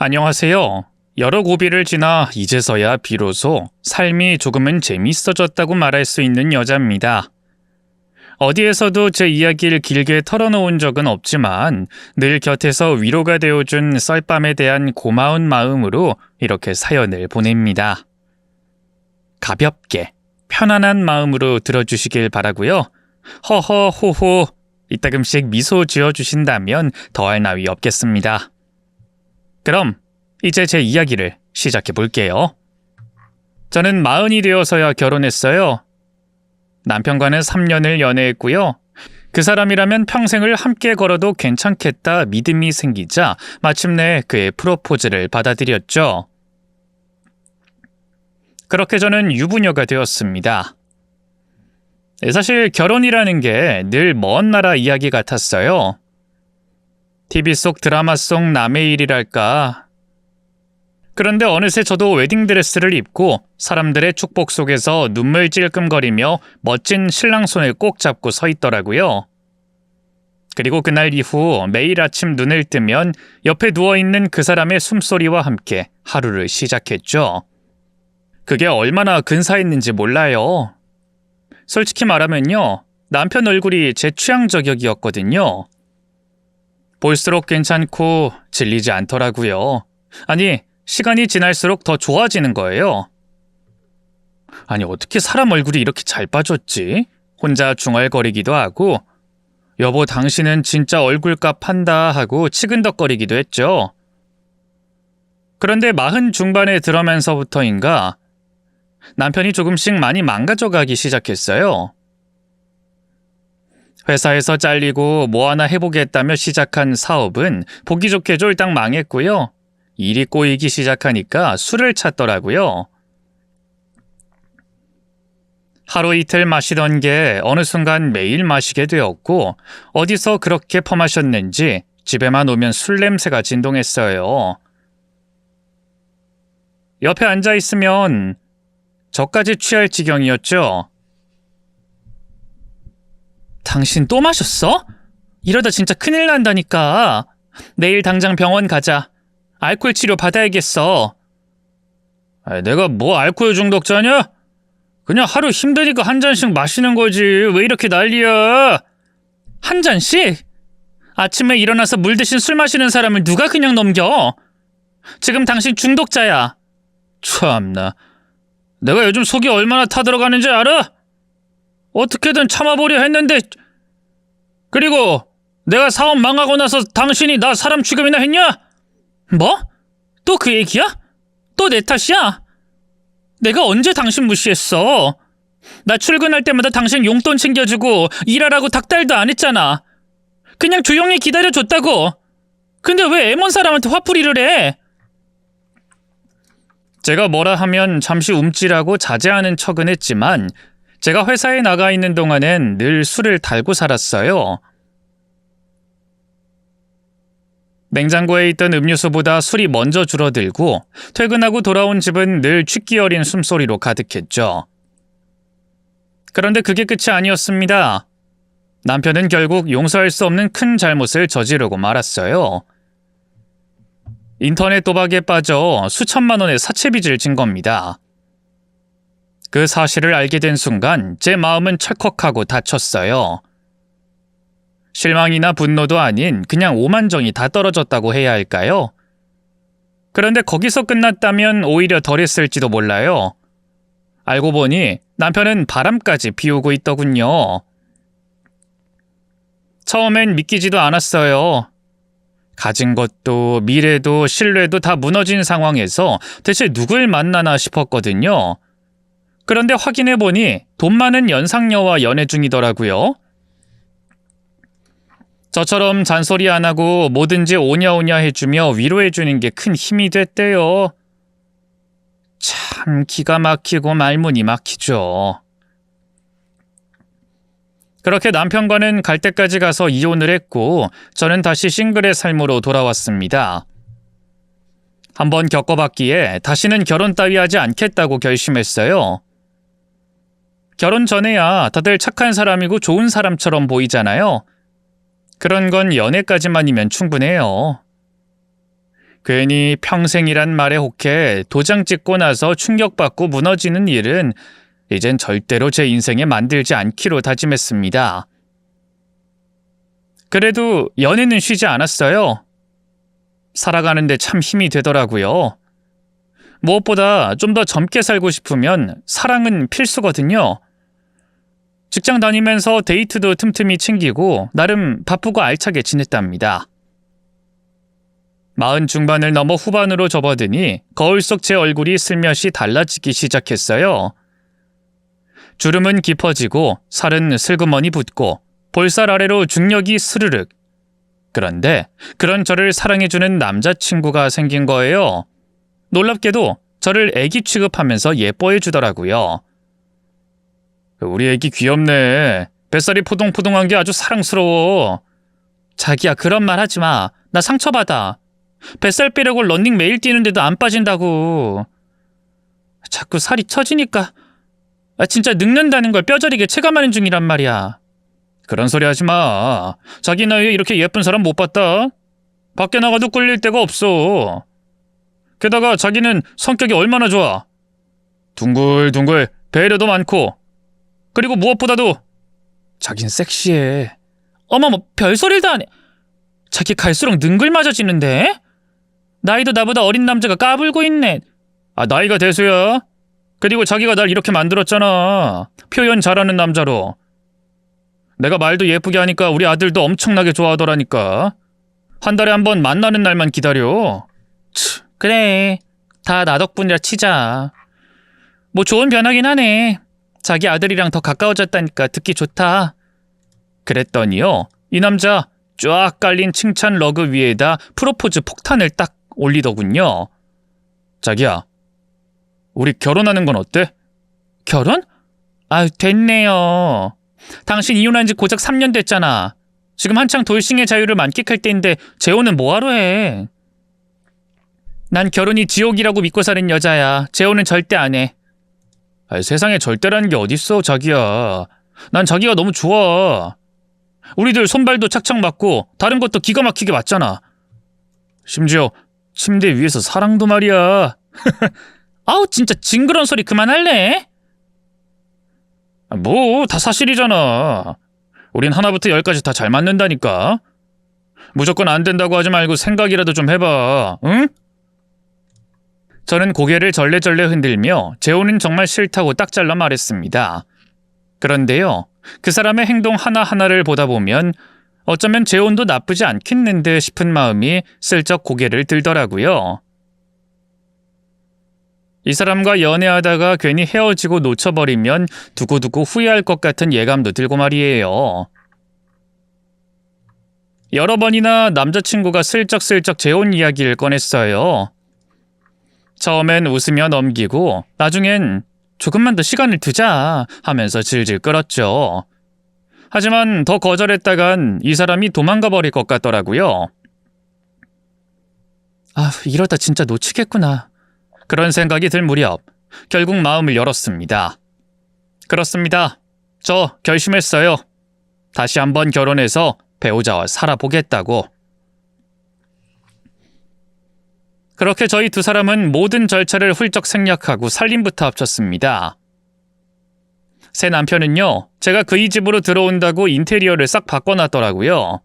안녕하세요. 여러 고비를 지나 이제서야 비로소 삶이 조금은 재미있어졌다고 말할 수 있는 여자입니다. 어디에서도 제 이야기를 길게 털어놓은 적은 없지만 늘 곁에서 위로가 되어준 썰밤에 대한 고마운 마음으로 이렇게 사연을 보냅니다. 가볍게, 편안한 마음으로 들어주시길 바라고요. 허허호호 이따금씩 미소 지어주신다면 더할 나위 없겠습니다. 그럼 이제 제 이야기를 시작해 볼게요. 저는 40이 되어서야 결혼했어요. 남편과는 3년을 연애했고요. 그 사람이라면 평생을 함께 걸어도 괜찮겠다 믿음이 생기자 마침내 그의 프로포즈를 받아들였죠. 그렇게 저는 유부녀가 되었습니다. 사실 결혼이라는 게 늘 먼 나라 이야기 같았어요. TV 속 드라마 속 남의 일이랄까. 그런데 어느새 저도 웨딩드레스를 입고 사람들의 축복 속에서 눈물 찔끔거리며 멋진 신랑 손을 꼭 잡고 서 있더라고요. 그리고 그날 이후 매일 아침 눈을 뜨면 옆에 누워있는 그 사람의 숨소리와 함께 하루를 시작했죠. 그게 얼마나 근사했는지 몰라요. 솔직히 말하면요, 남편 얼굴이 제 취향 저격이었거든요. 볼수록 괜찮고 질리지 않더라고요. 아니, 시간이 지날수록 더 좋아지는 거예요. 아니, 어떻게 사람 얼굴이 이렇게 잘 빠졌지? 혼자 중얼거리기도 하고 여보 당신은 진짜 얼굴값 한다 하고 치근덕거리기도 했죠. 그런데 40 중반에 들어면서부터인가 남편이 조금씩 많이 망가져가기 시작했어요. 회사에서 잘리고 뭐 하나 해보겠다며 시작한 사업은 보기 좋게 쫄딱 망했고요. 일이 꼬이기 시작하니까 술을 찾더라고요. 하루 이틀 마시던 게 어느 순간 매일 마시게 되었고 어디서 그렇게 퍼마셨는지 집에만 오면 술 냄새가 진동했어요. 옆에 앉아있으면 저까지 취할 지경이었죠. 당신 또 마셨어? 이러다 진짜 큰일 난다니까. 내일 당장 병원 가자. 알코올 치료 받아야겠어. 내가 뭐 알코올 중독자냐? 그냥 하루 힘드니까 한 잔씩 마시는 거지. 왜 이렇게 난리야? 한 잔씩? 아침에 일어나서 물 대신 술 마시는 사람을 누가 그냥 넘겨? 지금 당신 중독자야. 참나. 내가 요즘 속이 얼마나 타들어가는지 알아? 어떻게든 참아보려 했는데. 그리고 내가 사업 망하고 나서 당신이 나 사람 취급이나 했냐? 뭐? 또 그 얘기야? 또 내 탓이야? 내가 언제 당신 무시했어? 나 출근할 때마다 당신 용돈 챙겨주고 일하라고 닥달도 안 했잖아. 그냥 조용히 기다려줬다고. 근데 왜 애먼 사람한테 화풀이를 해? 제가 뭐라 하면 잠시 움찔하고 자제하는 척은 했지만 제가 회사에 나가 있는 동안엔 늘 술을 달고 살았어요. 냉장고에 있던 음료수보다 술이 먼저 줄어들고 퇴근하고 돌아온 집은 늘 취기 어린 숨소리로 가득했죠. 그런데 그게 끝이 아니었습니다. 남편은 결국 용서할 수 없는 큰 잘못을 저지르고 말았어요. 인터넷 도박에 빠져 수천만 원의 사채빚을 진 겁니다. 그 사실을 알게 된 순간 제 마음은 철컥하고 다쳤어요. 실망이나 분노도 아닌 그냥 오만정이 다 떨어졌다고 해야 할까요? 그런데 거기서 끝났다면 오히려 덜했을지도 몰라요. 알고 보니 남편은 바람까지 피우고 있더군요. 처음엔 믿기지도 않았어요. 가진 것도 미래도 신뢰도 다 무너진 상황에서 대체 누굴 만나나 싶었거든요. 그런데 확인해보니 돈 많은 연상녀와 연애 중이더라고요. 저처럼 잔소리 안 하고 뭐든지 오냐오냐 해주며 위로해주는 게 큰 힘이 됐대요. 참 기가 막히고 말문이 막히죠. 그렇게 남편과는 갈 때까지 가서 이혼을 했고 저는 다시 싱글의 삶으로 돌아왔습니다. 한번 겪어봤기에 다시는 결혼 따위 하지 않겠다고 결심했어요. 결혼 전에야 다들 착한 사람이고 좋은 사람처럼 보이잖아요. 그런 건 연애까지만이면 충분해요. 괜히 평생이란 말에 혹해 도장 찍고 나서 충격받고 무너지는 일은 이젠 절대로 제 인생에 만들지 않기로 다짐했습니다. 그래도 연애는 쉬지 않았어요. 살아가는데 참 힘이 되더라고요. 무엇보다 좀 더 젊게 살고 싶으면 사랑은 필수거든요. 직장 다니면서 데이트도 틈틈이 챙기고 나름 바쁘고 알차게 지냈답니다. 40 중반을 넘어 후반으로 접어드니 거울 속 제 얼굴이 슬며시 달라지기 시작했어요. 주름은 깊어지고 살은 슬그머니 붓고 볼살 아래로 중력이 스르륵. 그런데 그런 저를 사랑해주는 남자친구가 생긴 거예요. 놀랍게도 저를 애기 취급하면서 예뻐해주더라고요. 우리 애기 귀엽네. 뱃살이 포동포동한 게 아주 사랑스러워. 자기야, 그런 말 하지 마. 나 상처받아. 뱃살 빼려고 런닝 매일 뛰는데도 안 빠진다고. 자꾸 살이 처지니까 진짜 늙는다는 걸 뼈저리게 체감하는 중이란 말이야. 그런 소리 하지 마. 자기 나이에 이렇게 예쁜 사람 못 봤다. 밖에 나가도 꿀릴 데가 없어. 게다가 자기는 성격이 얼마나 좋아. 둥글둥글 배려도 많고, 그리고 무엇보다도 자긴 섹시해. 어머머, 별소리도 안 해. 자기 갈수록 능글맞아지는데? 나이도 나보다 어린 남자가 까불고 있네. 나이가 대수야. 그리고 자기가 날 이렇게 만들었잖아. 표현 잘하는 남자로. 내가 말도 예쁘게 하니까 우리 아들도 엄청나게 좋아하더라니까. 한 달에 한 번 만나는 날만 기다려. 그래, 다 나 덕분이라 치자. 뭐 좋은 변화긴 하네. 자기 아들이랑 더 가까워졌다니까 듣기 좋다. 그랬더니요, 이 남자 쫙 깔린 칭찬 러그 위에다 프로포즈 폭탄을 딱 올리더군요. 자기야, 우리 결혼하는 건 어때? 결혼? 됐네요. 당신 이혼한 지 고작 3년 됐잖아. 지금 한창 돌싱의 자유를 만끽할 때인데 재혼은 뭐하러 해? 난 결혼이 지옥이라고 믿고 사는 여자야. 재혼은 절대 안 해. 세상에 절대라는 게 어딨어, 자기야. 난 자기가 너무 좋아. 우리들 손발도 착착 맞고 다른 것도 기가 막히게 맞잖아. 심지어 침대 위에서 사랑도 말이야. 아우, 진짜 징그러운 소리 그만할래? 뭐 다 사실이잖아. 우린 하나부터 10까지 다 잘 맞는다니까. 무조건 안 된다고 하지 말고 생각이라도 좀 해봐. 응? 저는 고개를 절레절레 흔들며 재혼은 정말 싫다고 딱 잘라 말했습니다. 그런데요, 그 사람의 행동 하나하나를 보다 보면 어쩌면 재혼도 나쁘지 않겠는데 싶은 마음이 슬쩍 고개를 들더라고요. 이 사람과 연애하다가 괜히 헤어지고 놓쳐버리면 두고두고 후회할 것 같은 예감도 들고 말이에요. 여러 번이나 남자친구가 슬쩍슬쩍 재혼 이야기를 꺼냈어요. 처음엔 웃으며 넘기고 나중엔 조금만 더 시간을 두자 하면서 질질 끌었죠. 하지만 더 거절했다간 이 사람이 도망가 버릴 것 같더라고요. 이러다 진짜 놓치겠구나. 그런 생각이 들 무렵 결국 마음을 열었습니다. 그렇습니다. 저 결심했어요. 다시 한번 결혼해서 배우자와 살아보겠다고. 그렇게 저희 두 사람은 모든 절차를 훌쩍 생략하고 살림부터 합쳤습니다. 새 남편은요, 제가 그의 집으로 들어온다고 인테리어를 싹 바꿔놨더라고요.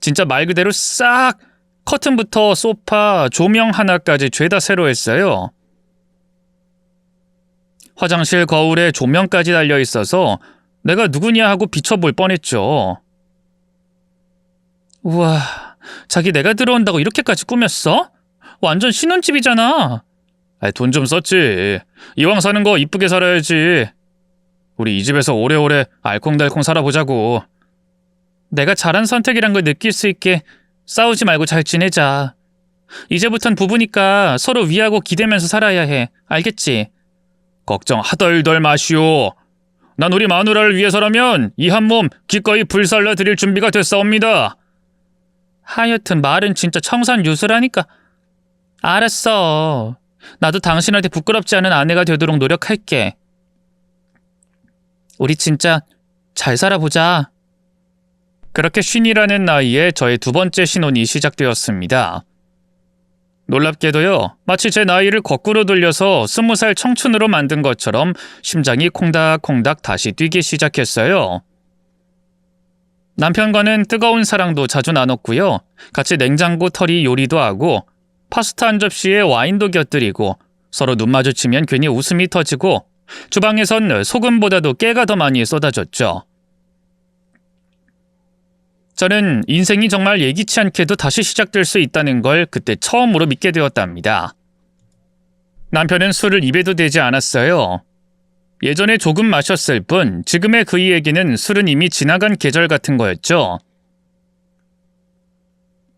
진짜 말 그대로 싹 커튼부터 소파, 조명 하나까지 죄다 새로 했어요. 화장실 거울에 조명까지 달려있어서 내가 누구냐 하고 비춰볼 뻔했죠. 우와, 자기 내가 들어온다고 이렇게까지 꾸몄어? 완전 신혼집이잖아. 돈 좀 썼지. 이왕 사는 거 이쁘게 살아야지. 우리 이 집에서 오래오래 알콩달콩 살아보자고. 내가 잘한 선택이란 걸 느낄 수 있게 싸우지 말고 잘 지내자. 이제부턴 부부니까 서로 위하고 기대면서 살아야 해. 알겠지? 걱정 하덜덜 마시오. 난 우리 마누라를 위해서라면 이 한 몸 기꺼이 불살라 드릴 준비가 됐사옵니다. 하여튼 말은 진짜 청산유수라니까. 알았어. 나도 당신한테 부끄럽지 않은 아내가 되도록 노력할게. 우리 진짜 잘 살아보자. 그렇게 쉰이라는 나이에 저의 두 번째 신혼이 시작되었습니다. 놀랍게도요, 마치 제 나이를 거꾸로 돌려서 20살 청춘으로 만든 것처럼 심장이 콩닥콩닥 다시 뛰기 시작했어요. 남편과는 뜨거운 사랑도 자주 나눴고요. 같이 냉장고 털이 요리도 하고 파스타 한 접시에 와인도 곁들이고 서로 눈 마주치면 괜히 웃음이 터지고 주방에선 소금보다도 깨가 더 많이 쏟아졌죠. 저는 인생이 정말 예기치 않게도 다시 시작될 수 있다는 걸 그때 처음으로 믿게 되었답니다. 남편은 술을 입에도 대지 않았어요. 예전에 조금 마셨을 뿐 지금의 그이에게는 술은 이미 지나간 계절 같은 거였죠.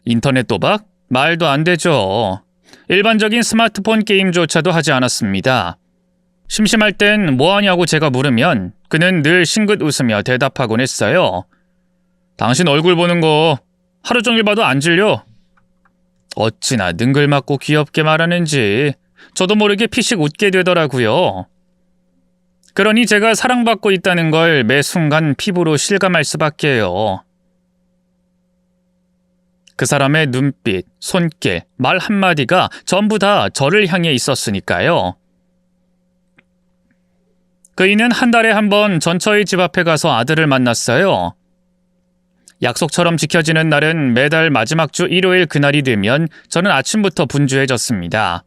인터넷 도박? 말도 안 되죠. 일반적인 스마트폰 게임조차도 하지 않았습니다. 심심할 땐 뭐하냐고 제가 물으면 그는 늘 싱긋 웃으며 대답하곤 했어요. 당신 얼굴 보는 거 하루 종일 봐도 안 질려? 어찌나 능글맞고 귀엽게 말하는지 저도 모르게 피식 웃게 되더라고요. 그러니 제가 사랑받고 있다는 걸 매 순간 피부로 실감할 수밖에요. 그 사람의 눈빛, 손길, 말 한마디가 전부 다 저를 향해 있었으니까요. 그이는 한 달에 한 번 전처의 집 앞에 가서 아들을 만났어요. 약속처럼 지켜지는 날은 매달 마지막 주 일요일 그날이 되면 저는 아침부터 분주해졌습니다.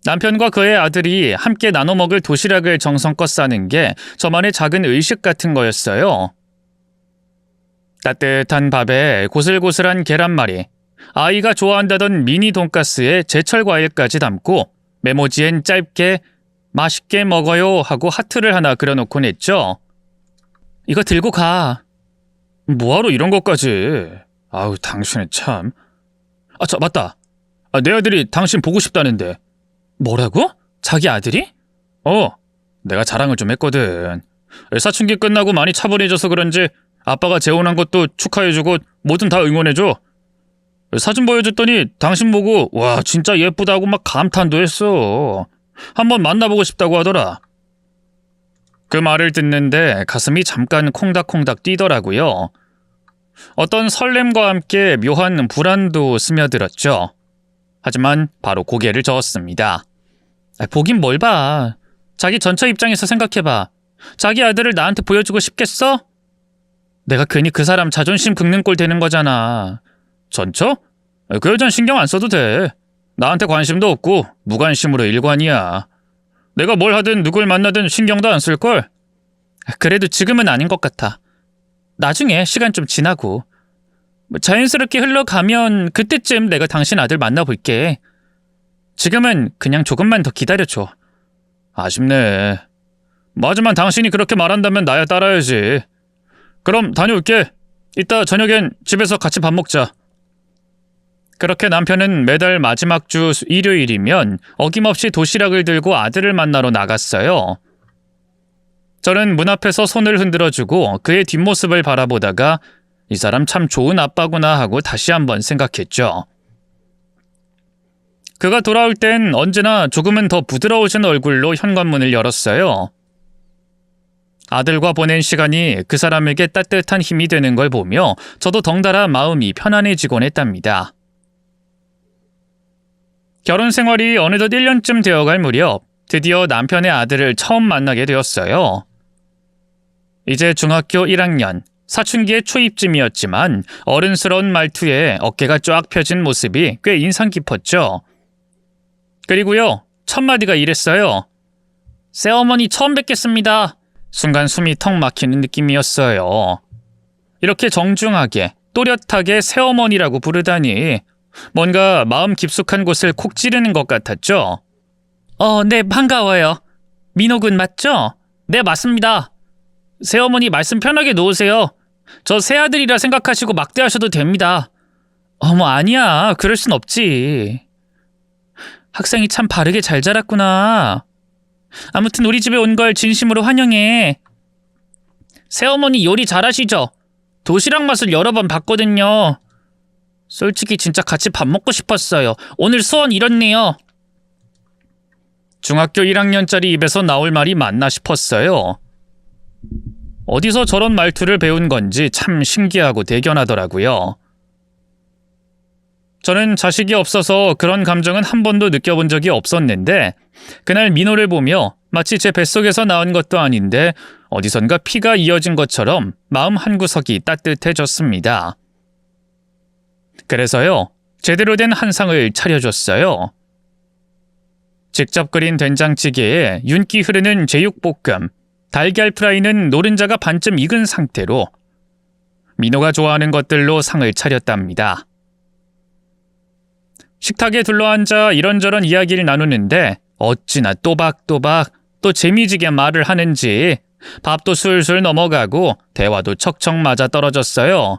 남편과 그의 아들이 함께 나눠 먹을 도시락을 정성껏 싸는 게 저만의 작은 의식 같은 거였어요. 따뜻한 밥에 고슬고슬한 계란말이, 아이가 좋아한다던 미니 돈가스에 제철 과일까지 담고 메모지엔 짧게 맛있게 먹어요 하고 하트를 하나 그려놓곤 했죠. 이거 들고 가. 뭐하러 이런 것까지. 아우, 당신은 참. 맞다. 내 아들이 당신 보고 싶다는데. 뭐라고? 자기 아들이? 내가 자랑을 좀 했거든. 사춘기 끝나고 많이 차분해져서 그런지 아빠가 재혼한 것도 축하해주고 뭐든 다 응원해줘. 사진 보여줬더니 당신 보고 와 진짜 예쁘다고 막 감탄도 했어. 한번 만나보고 싶다고 하더라. 그 말을 듣는데 가슴이 잠깐 콩닥콩닥 뛰더라고요. 어떤 설렘과 함께 묘한 불안도 스며들었죠. 하지만 바로 고개를 저었습니다. 보긴 뭘 봐. 자기 전처 입장에서 생각해봐. 자기 아들을 나한테 보여주고 싶겠어? 내가 괜히 그 사람 자존심 긁는 꼴 되는 거잖아. 전처? 그 여잔 신경 안 써도 돼. 나한테 관심도 없고 무관심으로 일관이야. 내가 뭘 하든 누굴 만나든 신경도 안 쓸걸? 그래도 지금은 아닌 것 같아. 나중에 시간 좀 지나고 자연스럽게 흘러가면 그때쯤 내가 당신 아들 만나볼게. 지금은 그냥 조금만 더 기다려줘. 아쉽네. 하지만 당신이 그렇게 말한다면 나야 따라야지. 그럼 다녀올게. 이따 저녁엔 집에서 같이 밥 먹자. 그렇게 남편은 매달 마지막 주 일요일이면 어김없이 도시락을 들고 아들을 만나러 나갔어요. 저는 문 앞에서 손을 흔들어주고 그의 뒷모습을 바라보다가 이 사람 참 좋은 아빠구나 하고 다시 한번 생각했죠. 그가 돌아올 땐 언제나 조금은 더 부드러우신 얼굴로 현관문을 열었어요. 아들과 보낸 시간이 그 사람에게 따뜻한 힘이 되는 걸 보며 저도 덩달아 마음이 편안해지곤 했답니다. 결혼 생활이 어느덧 1년쯤 되어갈 무렵 드디어 남편의 아들을 처음 만나게 되었어요. 이제 중학교 1학년, 사춘기의 초입쯤이었지만 어른스러운 말투에 어깨가 쫙 펴진 모습이 꽤 인상 깊었죠. 그리고요, 첫 마디가 이랬어요. 새어머니 처음 뵙겠습니다. 순간 숨이 턱 막히는 느낌이었어요. 이렇게 정중하게, 또렷하게 새어머니라고 부르다니 뭔가 마음 깊숙한 곳을 콕 찌르는 것 같았죠. 네, 반가워요. 민호군 맞죠? 네, 맞습니다. 새어머니 말씀 편하게 놓으세요. 저 새아들이라 생각하시고 막대하셔도 됩니다. 어머, 아니야. 그럴 순 없지. 학생이 참 바르게 잘 자랐구나. 아무튼 우리 집에 온 걸 진심으로 환영해. 새어머니 요리 잘하시죠? 도시락 맛을 여러 번 봤거든요. 솔직히 진짜 같이 밥 먹고 싶었어요. 오늘 소원 이렇네요. 중학교 1학년짜리 입에서 나올 말이 맞나 싶었어요. 어디서 저런 말투를 배운 건지 참 신기하고 대견하더라고요. 저는 자식이 없어서 그런 감정은 한 번도 느껴본 적이 없었는데 그날 민호를 보며 마치 제 뱃속에서 나온 것도 아닌데 어디선가 피가 이어진 것처럼 마음 한구석이 따뜻해졌습니다. 그래서요, 제대로 된 한상을 차려줬어요. 직접 끓인 된장찌개에 윤기 흐르는 제육볶음, 달걀 프라이는 노른자가 반쯤 익은 상태로 민호가 좋아하는 것들로 상을 차렸답니다. 식탁에 둘러앉아 이런저런 이야기를 나누는데 어찌나 또박또박 또 재미지게 말을 하는지 밥도 술술 넘어가고 대화도 척척 맞아 떨어졌어요.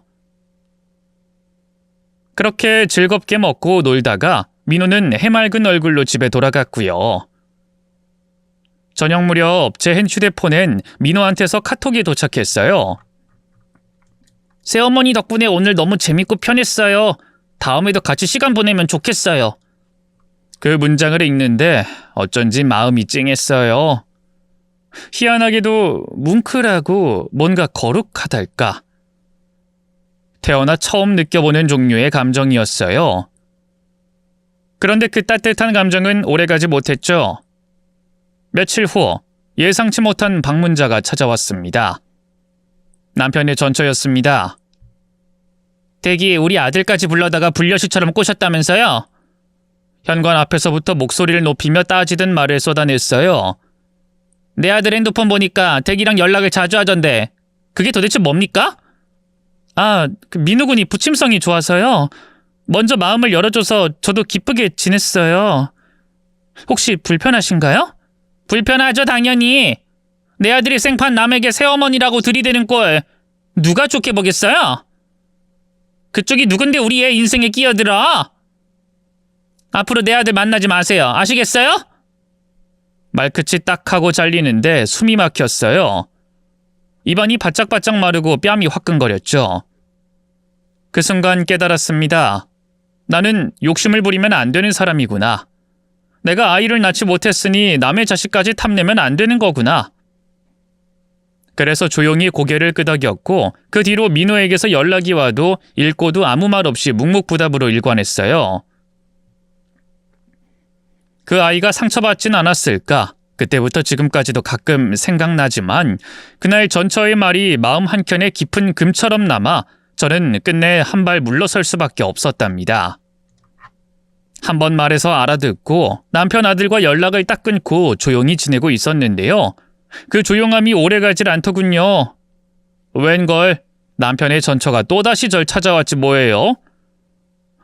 그렇게 즐겁게 먹고 놀다가 민호는 해맑은 얼굴로 집에 돌아갔고요. 저녁 무렵 제 휴대폰엔 민호한테서 카톡이 도착했어요. 새어머니 덕분에 오늘 너무 재밌고 편했어요. 다음에도 같이 시간 보내면 좋겠어요. 그 문장을 읽는데 어쩐지 마음이 찡했어요. 희한하게도 뭉클하고 뭔가 거룩하달까. 태어나 처음 느껴보는 종류의 감정이었어요. 그런데 그 따뜻한 감정은 오래가지 못했죠. 며칠 후 예상치 못한 방문자가 찾아왔습니다. 남편의 전처였습니다. 댁이 우리 아들까지 불러다가 불려시처럼 꼬셨다면서요? 현관 앞에서부터 목소리를 높이며 따지던 말을 쏟아냈어요. 내 아들 핸드폰 보니까 댁이랑 연락을 자주 하던데 그게 도대체 뭡니까? 민호군이 부침성이 좋아서요. 먼저 마음을 열어줘서 저도 기쁘게 지냈어요. 혹시 불편하신가요? 불편하죠, 당연히. 내 아들이 생판 남에게 새어머니라고 들이대는 꼴 누가 좋게 보겠어요? 그쪽이 누군데 우리 애 인생에 끼어들어? 앞으로 내 아들 만나지 마세요. 아시겠어요? 말끝이 딱 하고 잘리는데 숨이 막혔어요. 입안이 바짝바짝 마르고 뺨이 화끈거렸죠. 그 순간 깨달았습니다. 나는 욕심을 부리면 안 되는 사람이구나. 내가 아이를 낳지 못했으니 남의 자식까지 탐내면 안 되는 거구나. 그래서 조용히 고개를 끄덕였고 그 뒤로 민호에게서 연락이 와도 읽고도 아무 말 없이 묵묵부답으로 일관했어요. 그 아이가 상처받진 않았을까? 그때부터 지금까지도 가끔 생각나지만 그날 전처의 말이 마음 한켠에 깊은 금처럼 남아 저는 끝내 한 발 물러설 수밖에 없었답니다. 한 번 말해서 알아듣고 남편 아들과 연락을 딱 끊고 조용히 지내고 있었는데요. 그 조용함이 오래가질 않더군요. 웬걸 남편의 전처가 또다시 절 찾아왔지 뭐예요?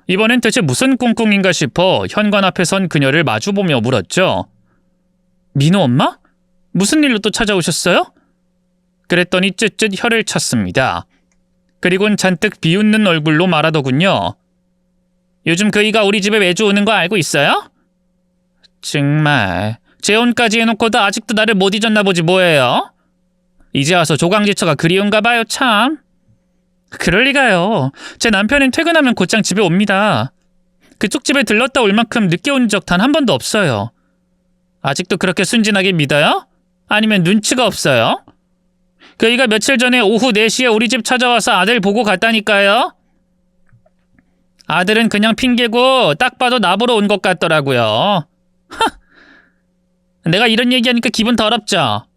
이번엔 대체 무슨 꿍꿍인가 싶어 현관 앞에 선 그녀를 마주보며 물었죠. 민호 엄마? 무슨 일로 또 찾아오셨어요? 그랬더니 쯧쯧 혀를 찼습니다. 그리곤 잔뜩 비웃는 얼굴로 말하더군요. 요즘 그이가 우리 집에 매주 오는 거 알고 있어요? 정말 재혼까지 해놓고도 아직도 나를 못 잊었나 보지 뭐예요? 이제 와서 조강지처가 그리운가 봐요 참. 그럴 리가요. 제 남편은 퇴근하면 곧장 집에 옵니다. 그쪽 집에 들렀다 올 만큼 늦게 온 적 단 한 번도 없어요. 아직도 그렇게 순진하게 믿어요? 아니면 눈치가 없어요? 그이가 며칠 전에 오후 4시에 우리 집 찾아와서 아들 보고 갔다니까요. 아들은 그냥 핑계고 딱 봐도 나보러 온 것 같더라고요. 내가 이런 얘기하니까 기분 더럽죠?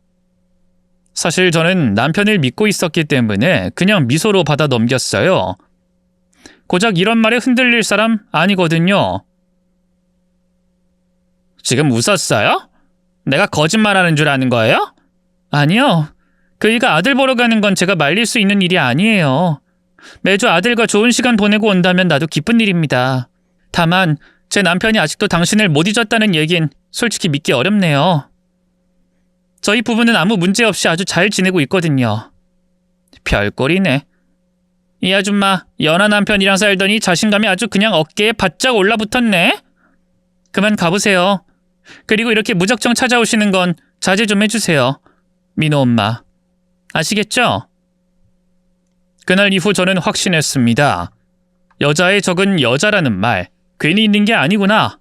사실 저는 남편을 믿고 있었기 때문에 그냥 미소로 받아 넘겼어요. 고작 이런 말에 흔들릴 사람 아니거든요. 지금 웃었어요? 내가 거짓말하는 줄 아는 거예요? 아니요. 그이가 아들 보러 가는 건 제가 말릴 수 있는 일이 아니에요. 매주 아들과 좋은 시간 보내고 온다면 나도 기쁜 일입니다. 다만 제 남편이 아직도 당신을 못 잊었다는 얘긴 솔직히 믿기 어렵네요. 저희 부부는 아무 문제 없이 아주 잘 지내고 있거든요. 별꼴이네. 이 아줌마 연하 남편이랑 살더니 자신감이 아주 그냥 어깨에 바짝 올라붙었네. 그만 가보세요. 그리고 이렇게 무작정 찾아오시는 건 자제 좀 해주세요. 민호 엄마. 아시겠죠? 그날 이후 저는 확신했습니다. 여자의 적은 여자라는 말 괜히 있는 게 아니구나.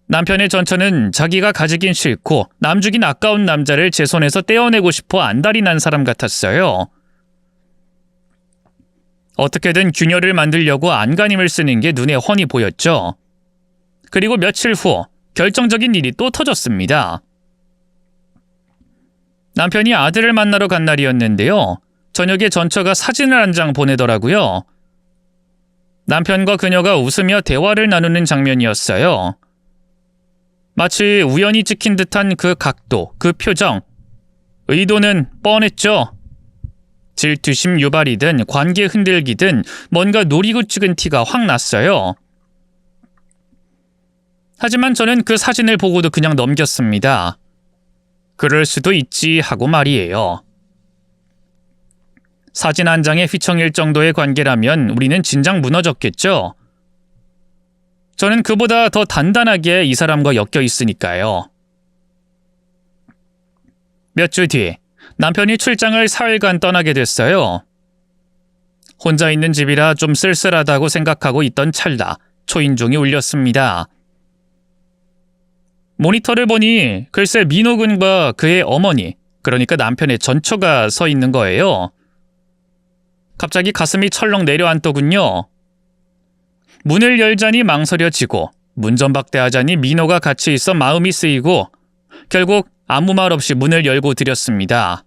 남편의 전처는 자기가 가지긴 싫고 남주긴 아까운 남자를 제 손에서 떼어내고 싶어 안달이 난 사람 같았어요. 어떻게든 균열을 만들려고 안간힘을 쓰는 게 눈에 훤히 보였죠. 그리고 며칠 후 결정적인 일이 또 터졌습니다. 남편이 아들을 만나러 간 날이었는데요. 저녁에 전처가 사진을 한 장 보내더라고요. 남편과 그녀가 웃으며 대화를 나누는 장면이었어요. 마치 우연히 찍힌 듯한 그 각도, 그 표정. 의도는 뻔했죠. 질투심 유발이든 관계 흔들기든 뭔가 노리고 찍은 티가 확 났어요. 하지만 저는 그 사진을 보고도 그냥 넘겼습니다. 그럴 수도 있지 하고 말이에요. 사진 한 장에 휘청일 정도의 관계라면 우리는 진작 무너졌겠죠. 저는 그보다 더 단단하게 이 사람과 엮여 있으니까요. 몇 주 뒤 남편이 출장을 사흘간 떠나게 됐어요. 혼자 있는 집이라 좀 쓸쓸하다고 생각하고 있던 찰나 초인종이 울렸습니다. 모니터를 보니 글쎄 민호군과 그의 어머니, 그러니까 남편의 전처가 서 있는 거예요. 갑자기 가슴이 철렁 내려앉더군요. 문을 열자니 망설여지고 문전박대하자니 민호가 같이 있어 마음이 쓰이고 결국 아무 말 없이 문을 열고 드렸습니다.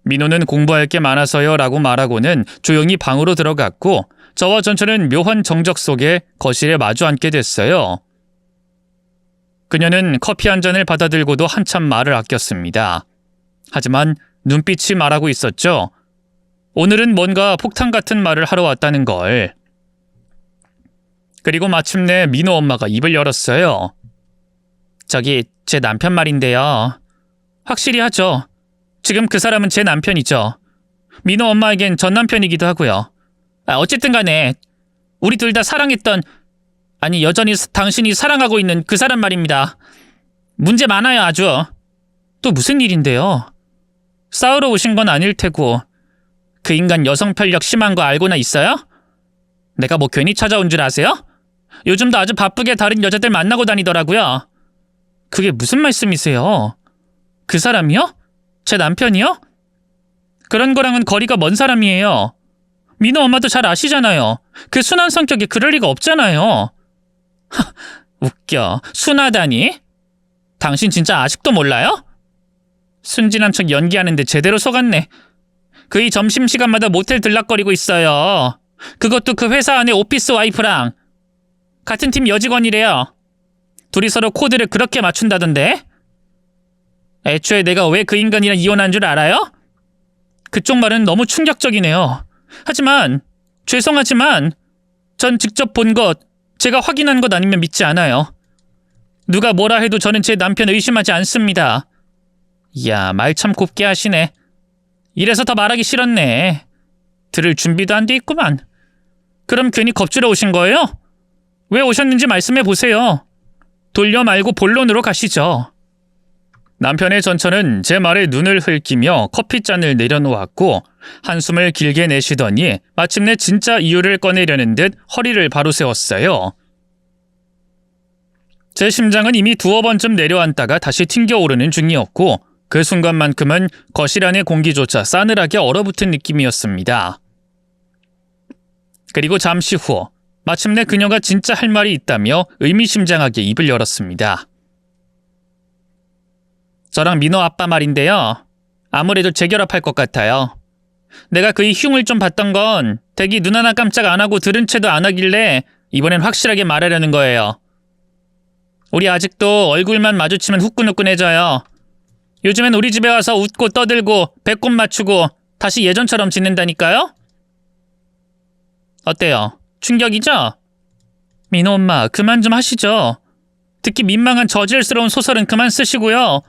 민호는 공부할 게 많아서요 라고 말하고는 조용히 방으로 들어갔고 저와 전처는 묘한 정적 속에 거실에 마주 앉게 됐어요. 그녀는 커피 한 잔을 받아들고도 한참 말을 아꼈습니다. 하지만 눈빛이 말하고 있었죠. 오늘은 뭔가 폭탄 같은 말을 하러 왔다는 걸. 그리고 마침내 민호 엄마가 입을 열었어요. 저기 제 남편 말인데요. 확실히 하죠. 지금 그 사람은 제 남편이죠. 민호 엄마에겐 전 남편이기도 하고요. 어쨌든 간에 우리 둘 다 사랑했던, 아니 여전히 당신이 사랑하고 있는 그 사람 말입니다. 문제 많아요 아주. 또 무슨 일인데요? 싸우러 오신 건 아닐 테고 그 인간 여성 편력 심한 거 알고나 있어요? 내가 뭐 괜히 찾아온 줄 아세요? 요즘도 아주 바쁘게 다른 여자들 만나고 다니더라고요. 그게 무슨 말씀이세요? 그 사람이요? 제 남편이요? 그런 거랑은 거리가 먼 사람이에요. 민호 엄마도 잘 아시잖아요. 그 순한 성격이 그럴 리가 없잖아요. 웃겨. 순하다니? 당신 진짜 아직도 몰라요? 순진한 척 연기하는데 제대로 속았네. 그이 점심시간마다 모텔 들락거리고 있어요. 그것도 그 회사 안에 오피스 와이프랑. 같은 팀 여직원이래요. 둘이 서로 코드를 그렇게 맞춘다던데? 애초에 내가 왜 그 인간이랑 이혼한 줄 알아요? 그쪽 말은 너무 충격적이네요. 하지만 죄송하지만 전 직접 본 것, 제가 확인한 것 아니면 믿지 않아요. 누가 뭐라 해도 저는 제 남편 의심하지 않습니다. 이야, 말 참 곱게 하시네. 이래서 더 말하기 싫었네. 들을 준비도 안 돼 있구만. 그럼 괜히 겁주러 오신 거예요? 왜 오셨는지 말씀해 보세요. 돌려 말고 본론으로 가시죠. 남편의 전처는 제 말에 눈을 흘기며 커피잔을 내려놓았고 한숨을 길게 내쉬더니 마침내 진짜 이유를 꺼내려는 듯 허리를 바로 세웠어요. 제 심장은 이미 두어 번쯤 내려앉다가 다시 튕겨오르는 중이었고 그 순간만큼은 거실 안의 공기조차 싸늘하게 얼어붙은 느낌이었습니다. 그리고 잠시 후 마침내 그녀가 진짜 할 말이 있다며 의미심장하게 입을 열었습니다. 저랑 민호 아빠 말인데요. 아무래도 재결합할 것 같아요. 내가 그의 흉을 좀 봤던 건 대기 눈 하나 깜짝 안 하고 들은 채도 안 하길래 이번엔 확실하게 말하려는 거예요. 우리 아직도 얼굴만 마주치면 후끈후끈해져요. 요즘엔 우리 집에 와서 웃고 떠들고 배꼽 맞추고 다시 예전처럼 지낸다니까요? 어때요? 충격이죠? 민호 엄마 그만 좀 하시죠. 특히 민망한 저질스러운 소설은 그만 쓰시고요.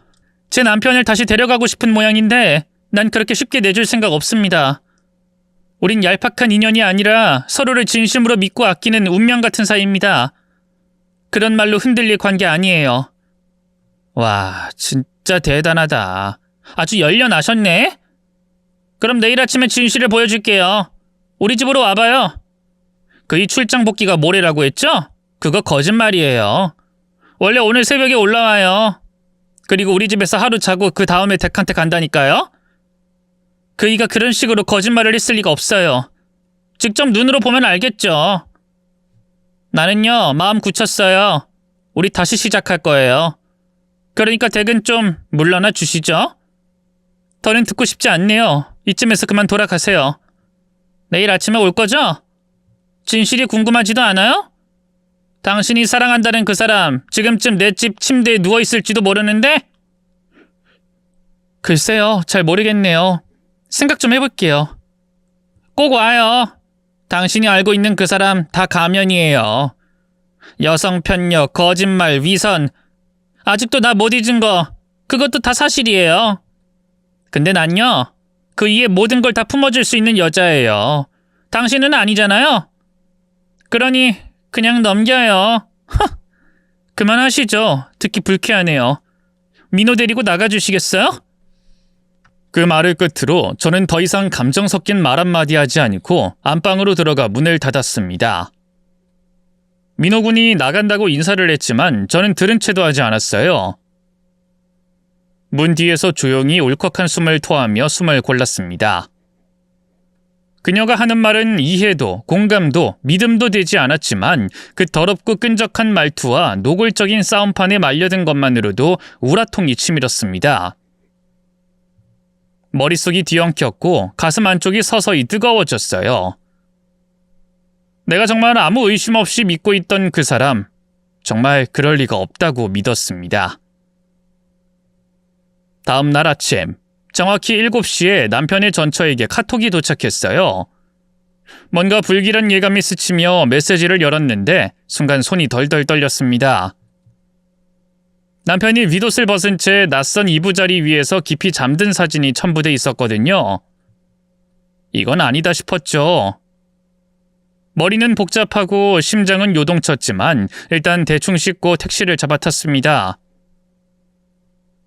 제 남편을 다시 데려가고 싶은 모양인데 난 그렇게 쉽게 내줄 생각 없습니다. 우린 얄팍한 인연이 아니라 서로를 진심으로 믿고 아끼는 운명 같은 사이입니다. 그런 말로 흔들릴 관계 아니에요. 와, 진짜 대단하다. 아주 열려나셨네? 그럼 내일 아침에 진실을 보여줄게요. 우리 집으로 와봐요. 그이 출장 복귀가 모레라고 했죠? 그거 거짓말이에요. 원래 오늘 새벽에 올라와요. 그리고 우리 집에서 하루 자고 그 다음에 댁한테 간다니까요? 그이가 그런 식으로 거짓말을 했을 리가 없어요. 직접 눈으로 보면 알겠죠. 나는요, 마음 굳혔어요. 우리 다시 시작할 거예요. 그러니까 댁은 좀 물러나 주시죠. 더는 듣고 싶지 않네요. 이쯤에서 그만 돌아가세요. 내일 아침에 올 거죠? 진실이 궁금하지도 않아요? 당신이 사랑한다는 그 사람 지금쯤 내 집 침대에 누워있을지도 모르는데? 글쎄요, 잘 모르겠네요. 생각 좀 해볼게요. 꼭 와요. 당신이 알고 있는 그 사람 다 가면이에요. 여성 편력, 거짓말, 위선. 아직도 나 못 잊은 거 그것도 다 사실이에요. 근데 난요, 그 이에 모든 걸 다 품어줄 수 있는 여자예요. 당신은 아니잖아요. 그러니 그냥 넘겨요. 그만하시죠. 듣기 불쾌하네요. 민호 데리고 나가주시겠어요? 그 말을 끝으로 저는 더 이상 감정 섞인 말 한마디 하지 않고 안방으로 들어가 문을 닫았습니다. 민호 군이 나간다고 인사를 했지만 저는 들은 채도 하지 않았어요. 문 뒤에서 조용히 울컥한 숨을 토하며 숨을 골랐습니다. 그녀가 하는 말은 이해도, 공감도, 믿음도 되지 않았지만 그 더럽고 끈적한 말투와 노골적인 싸움판에 말려든 것만으로도 우라통이 치밀었습니다. 머릿속이 뒤엉켰고 가슴 안쪽이 서서히 뜨거워졌어요. 내가 정말 아무 의심 없이 믿고 있던 그 사람, 정말 그럴 리가 없다고 믿었습니다. 다음 날 아침, 정확히 7시에 남편의 전처에게 카톡이 도착했어요. 뭔가 불길한 예감이 스치며 메시지를 열었는데 순간 손이 덜덜 떨렸습니다. 남편이 윗옷을 벗은 채 낯선 이부자리 위에서 깊이 잠든 사진이 첨부돼 있었거든요. 이건 아니다 싶었죠. 머리는 복잡하고 심장은 요동쳤지만 일단 대충 씻고 택시를 잡아탔습니다.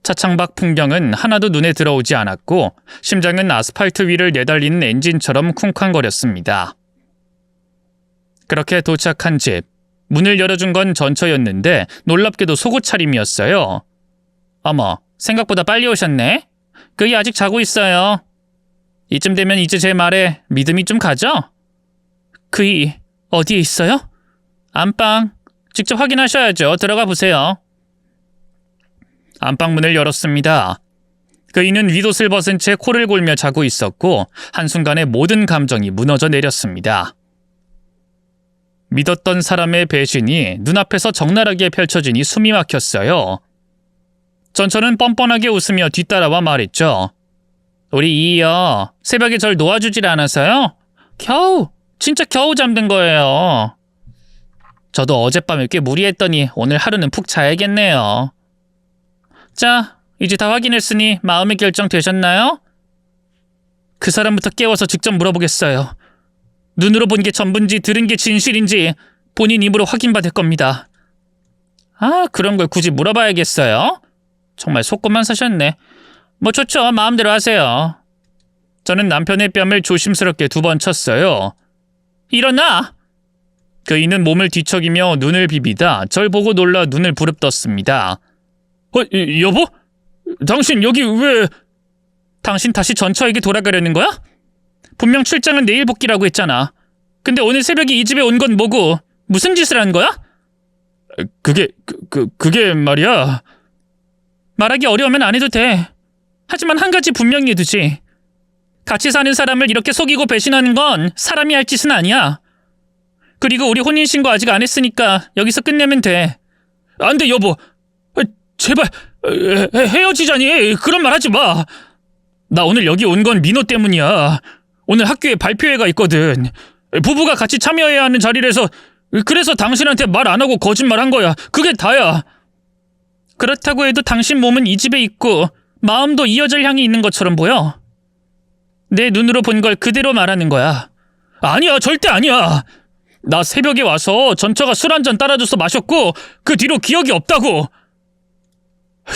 차창밖 풍경은 하나도 눈에 들어오지 않았고 심장은 아스팔트 위를 내달리는 엔진처럼 쿵쾅거렸습니다. 그렇게 도착한 집, 문을 열어준 건 전처였는데 놀랍게도 속옷 차림이었어요. 어머, 생각보다 빨리 오셨네? 그이 아직 자고 있어요. 이쯤 되면 이제 제 말에 믿음이 좀 가죠? 그이 어디에 있어요? 안방. 직접 확인하셔야죠. 들어가 보세요. 안방문을 열었습니다. 그이는 윗옷을 벗은 채 코를 골며 자고 있었고 한순간에 모든 감정이 무너져 내렸습니다. 믿었던 사람의 배신이 눈앞에서 적나라하게 펼쳐지니 숨이 막혔어요. 전처는 뻔뻔하게 웃으며 뒤따라와 말했죠. 우리 이요, 새벽에 절 놓아주질 않아서요? 진짜 겨우 잠든 거예요. 저도 어젯밤에 꽤 무리했더니 오늘 하루는 푹 자야겠네요. 자, 이제 다 확인했으니 마음의 결정 되셨나요? 그 사람부터 깨워서 직접 물어보겠어요. 눈으로 본 게 전부인지 들은 게 진실인지 본인 입으로 확인받을 겁니다. 아, 그런 걸 굳이 물어봐야겠어요? 정말 속고만 사셨네. 뭐 좋죠. 마음대로 하세요. 저는 남편의 뺨을 조심스럽게 2번 쳤어요. 일어나! 그이는 몸을 뒤척이며 눈을 비비다 절 보고 놀라 눈을 부릅떴습니다. 여보? 당신 여기 왜... 당신 다시 전처에게 돌아가려는 거야? 분명 출장은 내일 복귀라고 했잖아. 근데 오늘 새벽에 이 집에 온 건 뭐고? 무슨 짓을 한 거야? 그게 말이야... 말하기 어려우면 안 해도 돼. 하지만 한 가지 분명히 해두지. 같이 사는 사람을 이렇게 속이고 배신하는 건 사람이 할 짓은 아니야. 그리고 우리 혼인신고 아직 안 했으니까 여기서 끝내면 돼. 안 돼, 여보. 제발 헤어지자니. 그런 말 하지 마. 나 오늘 여기 온 건 민호 때문이야. 오늘 학교에 발표회가 있거든. 부부가 같이 참여해야 하는 자리라서 그래서 당신한테 말 안 하고 거짓말한 거야. 그게 다야. 그렇다고 해도 당신 몸은 이 집에 있고 마음도 이 여자를 향해 있는 것처럼 보여. 내 눈으로 본 걸 그대로 말하는 거야. 아니야, 절대 아니야. 나 새벽에 와서 전처가 술 한 잔 따라줘서 마셨고 그 뒤로 기억이 없다고.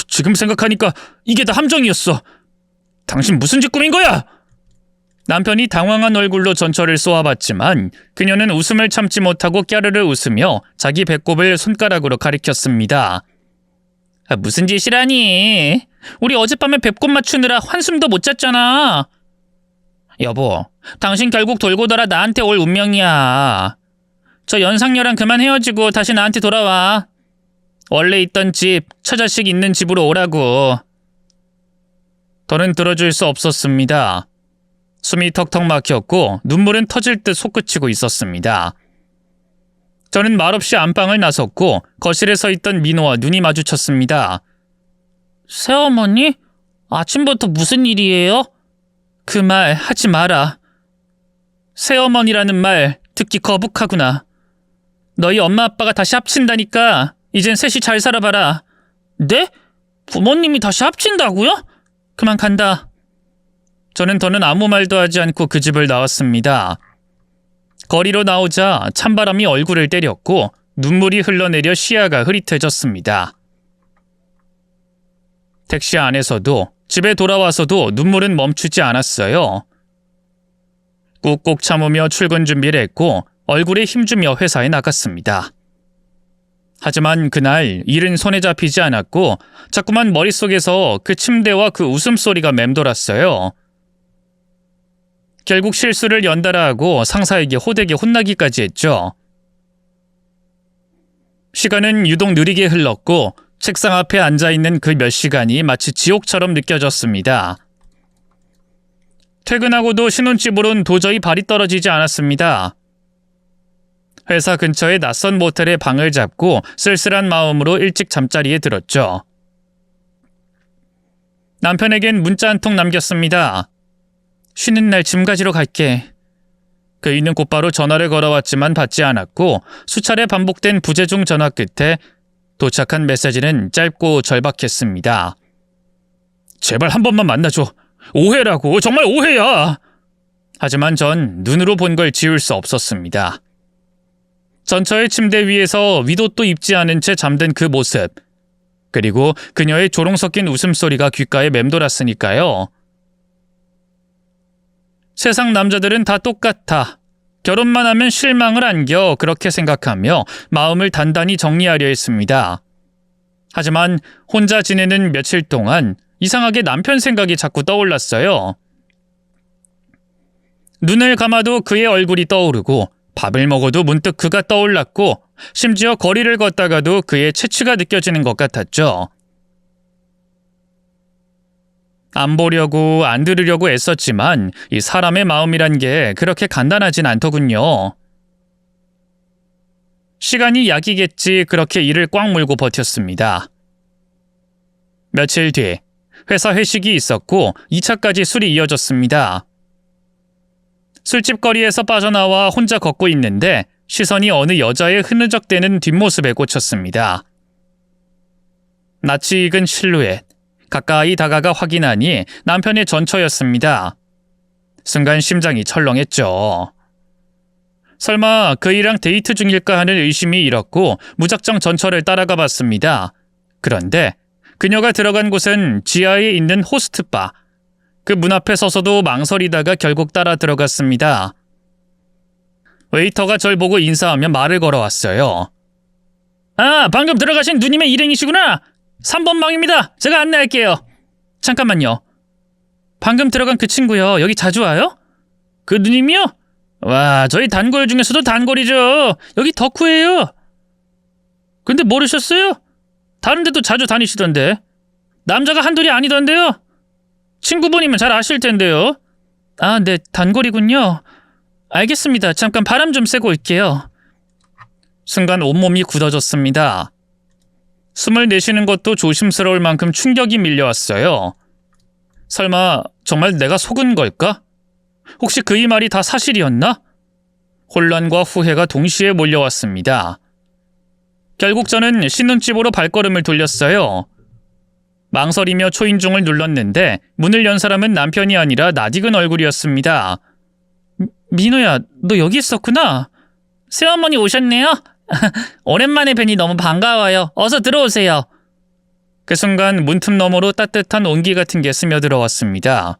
지금 생각하니까 이게 다 함정이었어. 당신 무슨 짓 꾸민 거야? 남편이 당황한 얼굴로 전처를 쏘아봤지만 그녀는 웃음을 참지 못하고 깨르르 웃으며 자기 배꼽을 손가락으로 가리켰습니다. 무슨 짓이라니? 우리 어젯밤에 배꼽 맞추느라 한숨도 못 잤잖아. 여보, 당신 결국 돌고 돌아 나한테 올 운명이야. 저 연상녀랑 그만 헤어지고 다시 나한테 돌아와. 원래 있던 집, 처자식 있는 집으로 오라고. 더는 들어줄 수 없었습니다. 숨이 턱턱 막혔고 눈물은 터질 듯 솟구치고 있었습니다. 저는 말없이 안방을 나섰고 거실에 서 있던 민호와 눈이 마주쳤습니다. 새어머니? 아침부터 무슨 일이에요? 그 말 하지 마라. 새어머니라는 말 듣기 거북하구나. 너희 엄마 아빠가 다시 합친다니까 이젠 셋이 잘 살아봐라. 네? 부모님이 다시 합친다고요? 그만 간다. 저는 더는 아무 말도 하지 않고 그 집을 나왔습니다. 거리로 나오자 찬바람이 얼굴을 때렸고 눈물이 흘러내려 시야가 흐릿해졌습니다. 택시 안에서도 집에 돌아와서도 눈물은 멈추지 않았어요. 꾹꾹 참으며 출근 준비를 했고 얼굴에 힘주며 회사에 나갔습니다. 하지만 그날 일은 손에 잡히지 않았고 자꾸만 머릿속에서 그 침대와 그 웃음소리가 맴돌았어요. 결국 실수를 연달아 하고 상사에게 호되게 혼나기까지 했죠. 시간은 유독 느리게 흘렀고 책상 앞에 앉아있는 그 몇 시간이 마치 지옥처럼 느껴졌습니다. 퇴근하고도 신혼집으론 도저히 발이 떨어지지 않았습니다. 회사 근처의 낯선 모텔에 방을 잡고 쓸쓸한 마음으로 일찍 잠자리에 들었죠. 남편에겐 문자 한 통 남겼습니다. 쉬는 날 짐 가지러 갈게. 그이는 곧바로 전화를 걸어왔지만 받지 않았고 수차례 반복된 부재중 전화 끝에 도착한 메시지는 짧고 절박했습니다. 제발 한 번만 만나줘. 오해라고. 정말 오해야. 하지만 전 눈으로 본 걸 지울 수 없었습니다. 전처의 침대 위에서 윗옷도 입지 않은 채 잠든 그 모습, 그리고 그녀의 조롱 섞인 웃음소리가 귓가에 맴돌았으니까요. 세상 남자들은 다 똑같아. 결혼만 하면 실망을 안겨. 그렇게 생각하며 마음을 단단히 정리하려 했습니다. 하지만 혼자 지내는 며칠 동안 이상하게 남편 생각이 자꾸 떠올랐어요. 눈을 감아도 그의 얼굴이 떠오르고 밥을 먹어도 문득 그가 떠올랐고 심지어 거리를 걷다가도 그의 체취가 느껴지는 것 같았죠. 안 보려고 안 들으려고 애썼지만 이 사람의 마음이란 게 그렇게 간단하진 않더군요. 시간이 약이겠지 그렇게 이를 꽉 물고 버텼습니다. 며칠 뒤 회사 회식이 있었고 2차까지 술이 이어졌습니다. 술집 거리에서 빠져나와 혼자 걷고 있는데 시선이 어느 여자의 흐느적대는 뒷모습에 꽂혔습니다. 낯이 익은 실루엣, 가까이 다가가 확인하니 남편의 전처였습니다. 순간 심장이 철렁했죠. 설마 그이랑 데이트 중일까 하는 의심이 일었고 무작정 전처를 따라가 봤습니다. 그런데 그녀가 들어간 곳은 지하에 있는 호스트바. 그 문 앞에 서서도 망설이다가 결국 따라 들어갔습니다. 웨이터가 절 보고 인사하며 말을 걸어왔어요. 아, 방금 들어가신 누님의 일행이시구나. 3번 방입니다. 제가 안내할게요. 잠깐만요. 방금 들어간 그 친구요. 여기 자주 와요? 그 누님이요? 와, 저희 단골 중에서도 단골이죠. 여기 덕후예요. 근데 모르셨어요? 다른 데도 자주 다니시던데. 남자가 한둘이 아니던데요. 친구분이면 잘 아실 텐데요. 아, 네, 단골이군요. 알겠습니다. 잠깐 바람 좀 쐬고 올게요. 순간 온몸이 굳어졌습니다. 숨을 내쉬는 것도 조심스러울 만큼 충격이 밀려왔어요. 설마 정말 내가 속은 걸까? 혹시 그의 말이 다 사실이었나? 혼란과 후회가 동시에 몰려왔습니다. 결국 저는 신혼집으로 발걸음을 돌렸어요. 망설이며 초인종을 눌렀는데 문을 연 사람은 남편이 아니라 낯익은 얼굴이었습니다. 민호야, 너 여기 있었구나. 새어머니 오셨네요? 오랜만에 뵈니 너무 반가워요. 어서 들어오세요. 그 순간 문틈 너머로 따뜻한 온기 같은 게 스며들어왔습니다.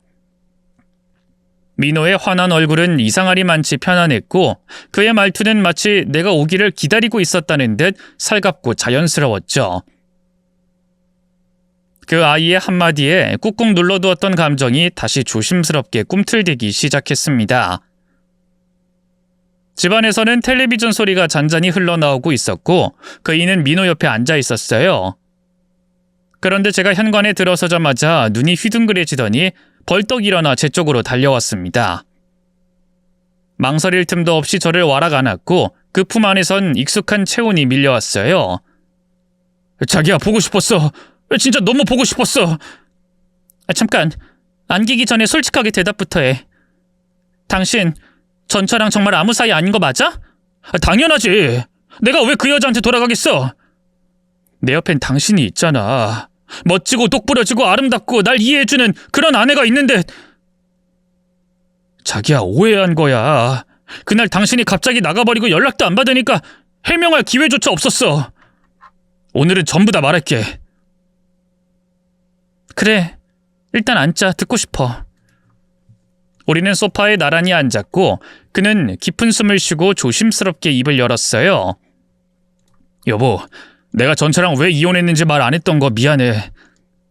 민호의 환한 얼굴은 이상하리만치 편안했고 그의 말투는 마치 내가 오기를 기다리고 있었다는 듯 살갑고 자연스러웠죠. 그 아이의 한마디에 꾹꾹 눌러두었던 감정이 다시 조심스럽게 꿈틀대기 시작했습니다. 집안에서는 텔레비전 소리가 잔잔히 흘러나오고 있었고 그이는 민호 옆에 앉아 있었어요. 그런데 제가 현관에 들어서자마자 눈이 휘둥그레지더니 벌떡 일어나 제 쪽으로 달려왔습니다. 망설일 틈도 없이 저를 와락 안았고 그 품 안에선 익숙한 체온이 밀려왔어요. 자기야, 보고 싶었어. 진짜 너무 보고 싶었어. 잠깐, 안기기 전에 솔직하게 대답부터 해. 당신 전처랑 정말 아무 사이 아닌 거 맞아? 당연하지. 내가 왜 그 여자한테 돌아가겠어? 내 옆엔 당신이 있잖아. 멋지고 똑부러지고 아름답고 날 이해해주는 그런 아내가 있는데. 자기야, 오해한 거야. 그날 당신이 갑자기 나가버리고 연락도 안 받으니까 해명할 기회조차 없었어. 오늘은 전부 다 말할게. 그래, 일단 앉자. 듣고 싶어. 우리는 소파에 나란히 앉았고 그는 깊은 숨을 쉬고 조심스럽게 입을 열었어요. 여보, 내가 전처랑 왜 이혼했는지 말 안 했던 거 미안해.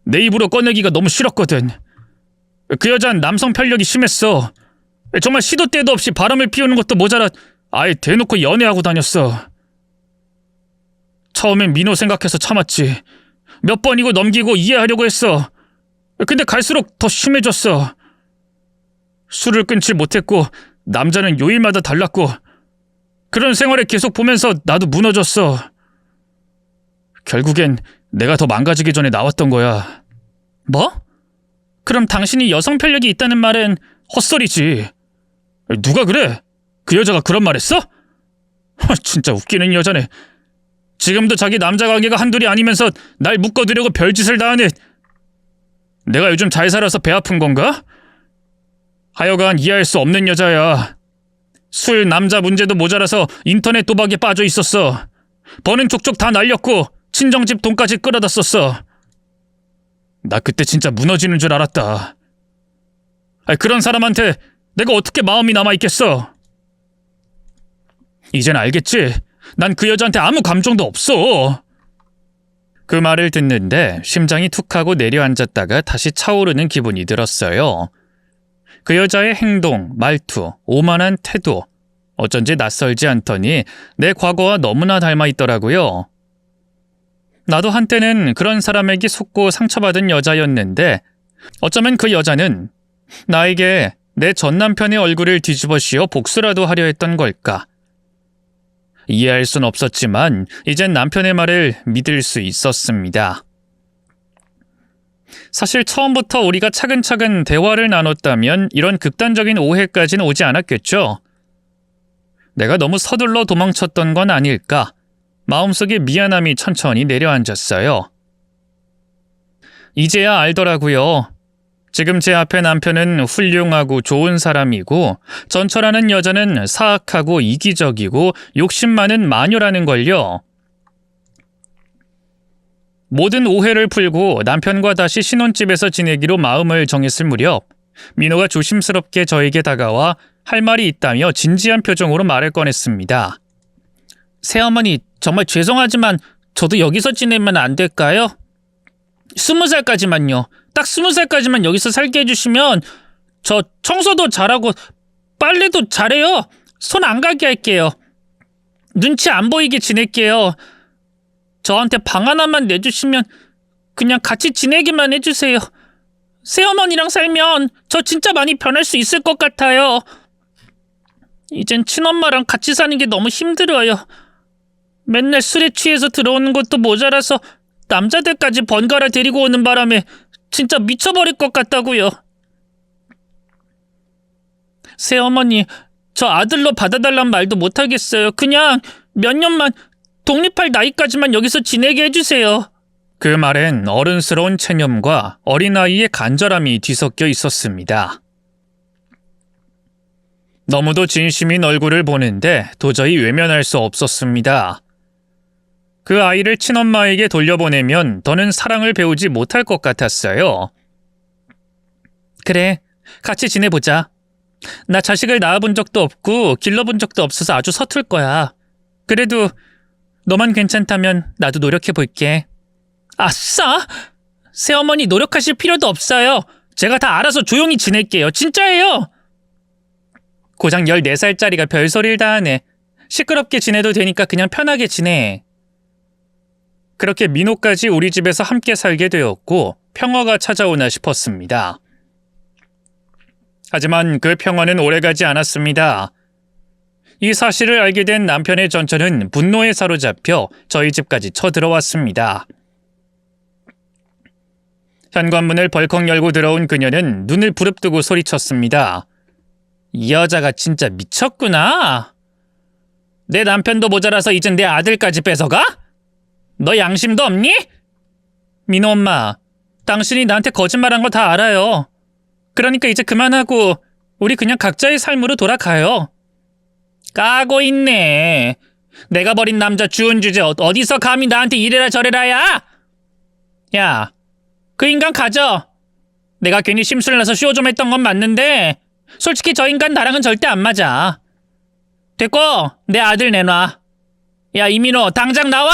내 입으로 꺼내기가 너무 싫었거든. 그 여잔 남성 편력이 심했어. 정말 시도 때도 없이 바람을 피우는 것도 모자라 아예 대놓고 연애하고 다녔어. 처음엔 민호 생각해서 참았지. 몇 번이고 넘기고 이해하려고 했어. 근데 갈수록 더 심해졌어. 술을 끊지 못했고 남자는 요일마다 달랐고 그런 생활을 계속 보면서 나도 무너졌어. 결국엔 내가 더 망가지기 전에 나왔던 거야. 뭐? 그럼 당신이 여성 편력이 있다는 말은 헛소리지. 누가 그래? 그 여자가 그런 말 했어? 진짜 웃기는 여자네. 지금도 자기 남자 관계가 한둘이 아니면서 날 묶어두려고 별짓을 다 하네. 내가 요즘 잘 살아서 배 아픈 건가? 하여간 이해할 수 없는 여자야. 술, 남자 문제도 모자라서 인터넷 도박에 빠져 있었어. 버는 족족 다 날렸고 친정집 돈까지 끌어다 썼어. 나 그때 진짜 무너지는 줄 알았다. 그런 사람한테 내가 어떻게 마음이 남아있겠어? 이젠 알겠지? 난 그 여자한테 아무 감정도 없어. 그 말을 듣는데 심장이 툭하고 내려앉았다가 다시 차오르는 기분이 들었어요. 그 여자의 행동, 말투, 오만한 태도, 어쩐지 낯설지 않더니 내 과거와 너무나 닮아 있더라고요. 나도 한때는 그런 사람에게 속고 상처받은 여자였는데 어쩌면 그 여자는 나에게 내 전 남편의 얼굴을 뒤집어 씌워 복수라도 하려 했던 걸까? 이해할 순 없었지만 이젠 남편의 말을 믿을 수 있었습니다. 사실 처음부터 우리가 차근차근 대화를 나눴다면 이런 극단적인 오해까지는 오지 않았겠죠. 내가 너무 서둘러 도망쳤던 건 아닐까? 마음속에 미안함이 천천히 내려앉았어요. 이제야 알더라고요. 지금 제 앞에 남편은 훌륭하고 좋은 사람이고 전처라는 여자는 사악하고 이기적이고 욕심 많은 마녀라는 걸요. 모든 오해를 풀고 남편과 다시 신혼집에서 지내기로 마음을 정했을 무렵 민호가 조심스럽게 저에게 다가와 할 말이 있다며 진지한 표정으로 말을 꺼냈습니다. 새어머니, 정말 죄송하지만 저도 여기서 지내면 안 될까요? 20살까지만요. 딱 20살까지만 여기서 살게 해주시면 저 청소도 잘하고 빨래도 잘해요. 손 안 가게 할게요. 눈치 안 보이게 지낼게요. 저한테 방 하나만 내주시면 그냥 같이 지내기만 해주세요. 새어머니랑 살면 저 진짜 많이 변할 수 있을 것 같아요. 이젠 친엄마랑 같이 사는 게 너무 힘들어요. 맨날 술에 취해서 들어오는 것도 모자라서 남자들까지 번갈아 데리고 오는 바람에 진짜 미쳐버릴 것 같다고요. 새어머니, 저 아들로 받아달란 말도 못하겠어요. 그냥 몇 년만 독립할 나이까지만 여기서 지내게 해주세요. 그 말엔 어른스러운 체념과 어린아이의 간절함이 뒤섞여 있었습니다. 너무도 진심인 얼굴을 보는데 도저히 외면할 수 없었습니다. 그 아이를 친엄마에게 돌려보내면 더는 사랑을 배우지 못할 것 같았어요. 그래, 같이 지내보자. 나 자식을 낳아본 적도 없고 길러본 적도 없어서 아주 서툴 거야. 그래도 너만 괜찮다면 나도 노력해볼게. 아싸! 새어머니 노력하실 필요도 없어요. 제가 다 알아서 조용히 지낼게요. 진짜예요. 고작 14살짜리가 별소리를 다 하네. 시끄럽게 지내도 되니까 그냥 편하게 지내. 그렇게 민호까지 우리 집에서 함께 살게 되었고 평화가 찾아오나 싶었습니다. 하지만 그 평화는 오래가지 않았습니다. 이 사실을 알게 된 남편의 전처는 분노에 사로잡혀 저희 집까지 쳐들어왔습니다. 현관문을 벌컥 열고 들어온 그녀는 눈을 부릅뜨고 소리쳤습니다. 이 여자가 진짜 미쳤구나. 내 남편도 모자라서 이젠 내 아들까지 뺏어가? 너 양심도 없니? 민호 엄마, 당신이 나한테 거짓말한 거 다 알아요. 그러니까 이제 그만하고 우리 그냥 각자의 삶으로 돌아가요. 까고 있네. 내가 버린 남자 주운 주제 어디서 감히 나한테 이래라 저래라야? 야, 그 인간 가져. 내가 괜히 심술을 나서 쇼 좀 했던 건 맞는데 솔직히 저 인간 나랑은 절대 안 맞아. 됐고 내 아들 내놔. 야 이민호 당장 나와.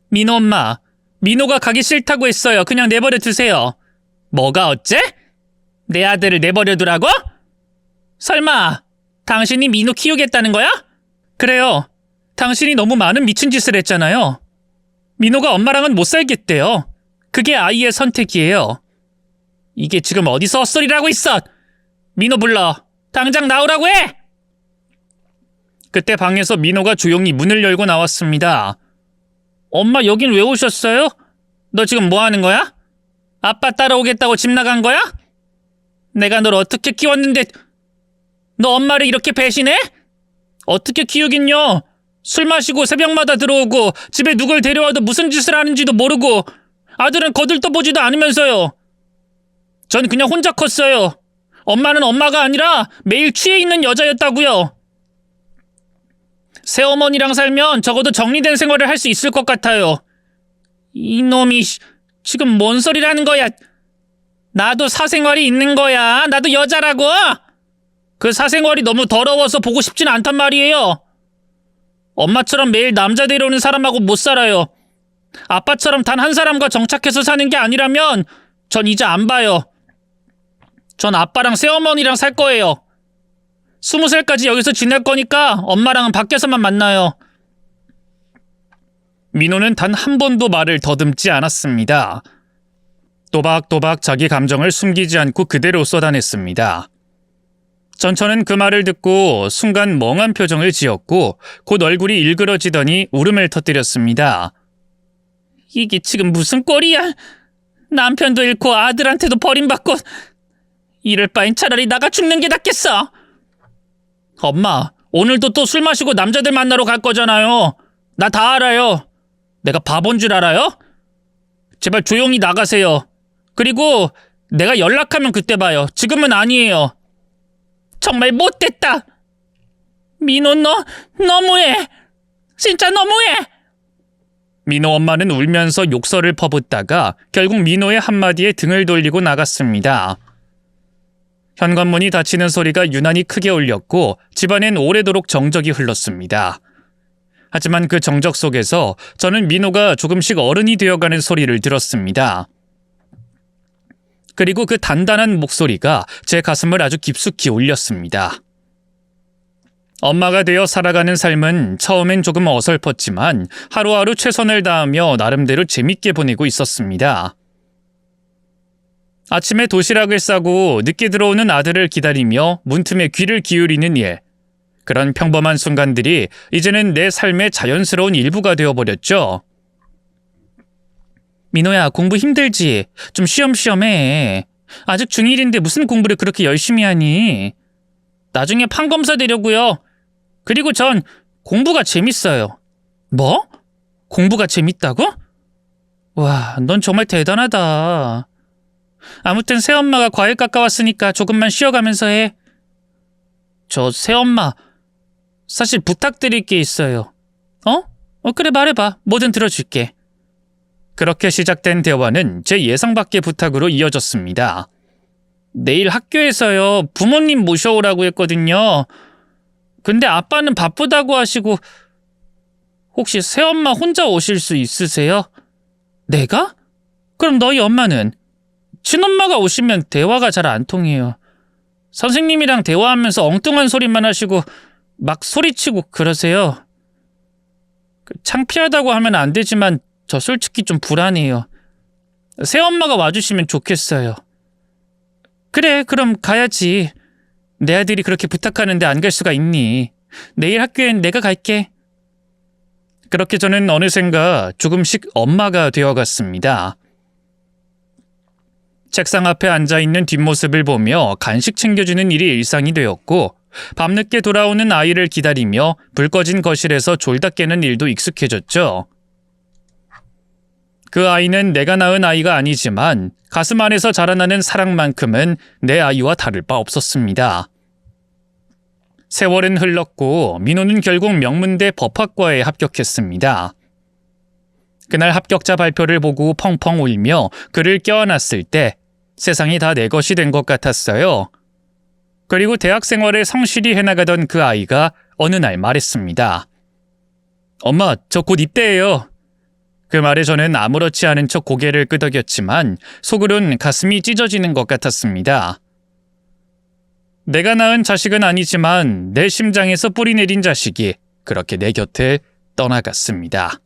민호 엄마, 민호가 가기 싫다고 했어요. 그냥 내버려 두세요. 뭐가 어째? 내 아들을 내버려 두라고? 설마 당신이 민호 키우겠다는 거야? 그래요. 당신이 너무 많은 미친 짓을 했잖아요. 민호가 엄마랑은 못 살겠대요. 그게 아이의 선택이에요. 이게 지금 어디서 헛소리를 하고 있어? 민호 불러. 당장 나오라고 해! 그때 방에서 민호가 조용히 문을 열고 나왔습니다. 엄마 여긴 왜 오셨어요? 너 지금 뭐 하는 거야? 아빠 따라오겠다고 집 나간 거야? 내가 널 어떻게 키웠는데 너 엄마를 이렇게 배신해? 어떻게 키우긴요? 술 마시고 새벽마다 들어오고 집에 누굴 데려와도 무슨 짓을 하는지도 모르고 아들은 거들떠보지도 않으면서요. 전 그냥 혼자 컸어요. 엄마는 엄마가 아니라 매일 취해 있는 여자였다고요. 새어머니랑 살면 적어도 정리된 생활을 할 수 있을 것 같아요. 이놈이 지금 뭔 소리를 하는 거야. 나도 사생활이 있는 거야. 나도 여자라고. 그 사생활이 너무 더러워서 보고 싶진 않단 말이에요. 엄마처럼 매일 남자 데려오는 사람하고 못 살아요. 아빠처럼 단 한 사람과 정착해서 사는 게 아니라면 전 이제 안 봐요. 전 아빠랑 새어머니랑 살 거예요. 20살까지 여기서 지낼 거니까 엄마랑은 밖에서만 만나요. 민호는 단 한 번도 말을 더듬지 않았습니다. 또박또박 자기 감정을 숨기지 않고 그대로 쏟아냈습니다. 전처는 그 말을 듣고 순간 멍한 표정을 지었고 곧 얼굴이 일그러지더니 울음을 터뜨렸습니다. 이게 지금 무슨 꼴이야? 남편도 잃고 아들한테도 버림받고 이럴 바엔 차라리 나가 죽는 게 낫겠어. 엄마, 오늘도 또 술 마시고 남자들 만나러 갈 거잖아요. 나 다 알아요. 내가 바본 줄 알아요? 제발 조용히 나가세요. 그리고 내가 연락하면 그때 봐요. 지금은 아니에요. 정말 못됐다. 민호 너 너무해. 진짜 너무해. 민호 엄마는 울면서 욕설을 퍼붓다가 결국 민호의 한마디에 등을 돌리고 나갔습니다. 현관문이 닫히는 소리가 유난히 크게 울렸고 집안엔 오래도록 정적이 흘렀습니다. 하지만 그 정적 속에서 저는 민호가 조금씩 어른이 되어가는 소리를 들었습니다. 그리고 그 단단한 목소리가 제 가슴을 아주 깊숙이 울렸습니다. 엄마가 되어 살아가는 삶은 처음엔 조금 어설펐지만 하루하루 최선을 다하며 나름대로 재밌게 보내고 있었습니다. 아침에 도시락을 싸고 늦게 들어오는 아들을 기다리며 문틈에 귀를 기울이는 일. 그런 평범한 순간들이 이제는 내 삶의 자연스러운 일부가 되어버렸죠. 민호야, 공부 힘들지? 좀 쉬엄쉬엄 해. 아직 중1인데 무슨 공부를 그렇게 열심히 하니? 나중에 판검사 되려고요. 그리고 전 공부가 재밌어요. 뭐? 공부가 재밌다고? 와, 넌 정말 대단하다. 아무튼 새엄마가 과일 깎아왔으니까 조금만 쉬어가면서 해. 저 새엄마, 사실 부탁드릴 게 있어요. 그래 말해봐. 뭐든 들어줄게. 그렇게 시작된 대화는 제 예상 밖의 부탁으로 이어졌습니다. 내일 학교에서요, 부모님 모셔오라고 했거든요. 근데 아빠는 바쁘다고 하시고 혹시 새엄마 혼자 오실 수 있으세요? 내가? 그럼 너희 엄마는? 친엄마가 오시면 대화가 잘 안 통해요. 선생님이랑 대화하면서 엉뚱한 소리만 하시고 막 소리치고 그러세요. 창피하다고 하면 안 되지만 저 솔직히 좀 불안해요. 새엄마가 와주시면 좋겠어요. 그래, 그럼 가야지. 내 아들이 그렇게 부탁하는데 안 갈 수가 있니? 내일 학교엔 내가 갈게. 그렇게 저는 어느샌가 조금씩 엄마가 되어갔습니다. 책상 앞에 앉아있는 뒷모습을 보며 간식 챙겨주는 일이 일상이 되었고 밤늦게 돌아오는 아이를 기다리며 불 꺼진 거실에서 졸다 깨는 일도 익숙해졌죠. 그 아이는 내가 낳은 아이가 아니지만 가슴 안에서 자라나는 사랑만큼은 내 아이와 다를 바 없었습니다. 세월은 흘렀고 민호는 결국 명문대 법학과에 합격했습니다. 그날 합격자 발표를 보고 펑펑 울며 그를 껴안았을 때 세상이 다 내 것이 된 것 같았어요. 그리고 대학 생활을 성실히 해나가던 그 아이가 어느 날 말했습니다. 엄마, 저 곧 입대해요. 그 말에 저는 아무렇지 않은 척 고개를 끄덕였지만 속으론 가슴이 찢어지는 것 같았습니다. 내가 낳은 자식은 아니지만 내 심장에서 뿌리 내린 자식이 그렇게 내 곁에 떠나갔습니다.